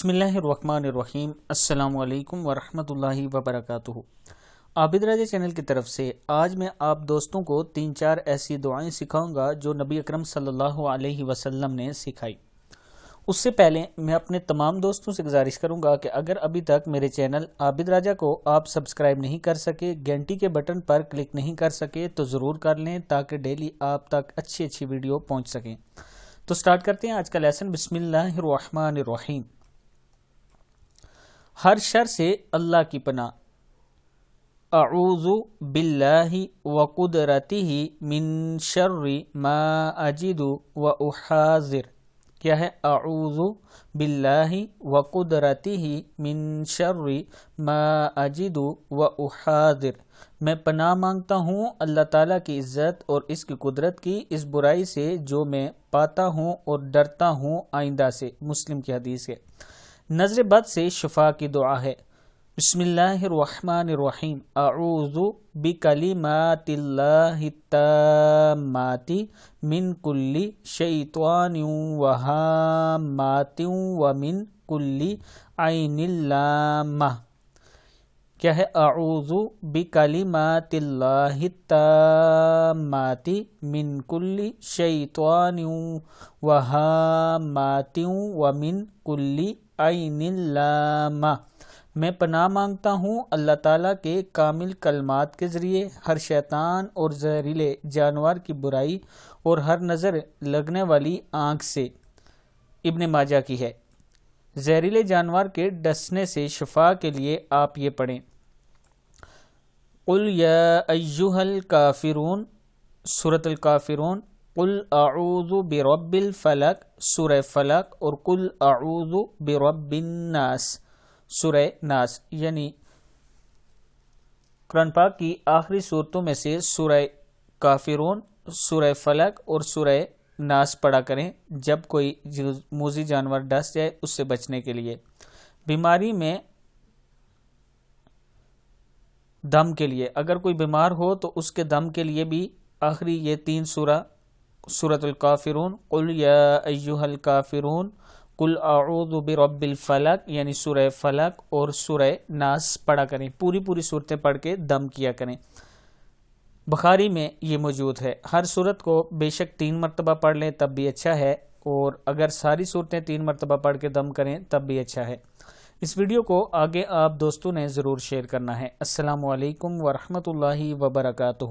بسم اللہ الرحمن الرحیم۔ السلام علیکم ورحمۃ اللہ وبرکاتہ۔ عابد راجہ چینل کی طرف سے آج میں آپ دوستوں کو 3-4 ایسی دعائیں سکھاؤں گا جو نبی اکرم صلی اللہ علیہ وسلم نے سکھائی۔ اس سے پہلے میں اپنے تمام دوستوں سے گزارش کروں گا کہ اگر ابھی تک میرے چینل عابد راجہ کو آپ سبسکرائب نہیں کر سکے، گھنٹی کے بٹن پر کلک نہیں کر سکے تو ضرور کر لیں تاکہ ڈیلی آپ تک اچھی ویڈیو پہنچ سکیں۔ تو سٹارٹ کرتے ہیں آج کا لیسن۔ بسم اللہ الرحمن الرحیم۔ ہر شر سے اللہ کی پناہ۔ اعوذ باللہ وقدرتہ من شر ما اجد واحاذر۔ کیا ہے؟ اعوذ باللہ وقدرتہ من شر ما اجد واحاذر۔ میں پناہ مانگتا ہوں اللہ تعالیٰ کی عزت اور اس کی قدرت کی اس برائی سے جو میں پاتا ہوں اور ڈرتا ہوں آئندہ سے۔ مسلم کی حدیث ہے۔ نظر بد سے شفا کی دعا ہے۔ بسم اللہ الرحمن الرحیم۔ اعوذ بکلمات اللہ التامات من کل شیطان وہامات ومن کل عین لامہ۔ کیا ہے؟ اعوذ بکلمات اللہ التامات من کل شیطان وہامات ومن کل عین لامہ۔ میں پناہ مانگتا ہوں اللہ تعالیٰ کے کامل کلمات کے ذریعے ہر شیطان اور زہریلے جانور کی برائی اور ہر نظر لگنے والی آنکھ سے۔ ابن ماجہ کی ہے۔ زہریلے جانور کے ڈسنے سے شفا کے لیے آپ یہ پڑھیں: قل یا ایھا الکافرون، سورۃ الکافرون، قل اعوذ برب الفلق، سورہ فلق، اور قل اعوذ برب الناس، سورہ ناس۔ یعنی قرآن پاک کی آخری صورتوں میں سے سورہ کافرون، سورہ فلق اور سورہ ناس پڑھا کریں جب کوئی موذی جانور ڈس جائے اس سے بچنے کے لیے۔ بیماری میں دم کے لیے، اگر کوئی بیمار ہو تو اس کے دم کے لیے بھی آخری یہ 3 سورۃ الکافرون، قل یا ایھا الکافرون، قل اعوذ برب الفلق یعنی سورہ فلق اور سورہ ناس پڑھا کریں۔ پوری صورتیں پڑھ کے دم کیا کریں۔ بخاری میں یہ موجود ہے۔ ہر صورت کو بے شک 3 مرتبہ پڑھ لیں تب بھی اچھا ہے، اور اگر ساری صورتیں 3 مرتبہ پڑھ کے دم کریں تب بھی اچھا ہے۔ اس ویڈیو کو آگے آپ دوستوں نے ضرور شیئر کرنا ہے۔ السلام علیکم ورحمۃ اللہ وبرکاتہ۔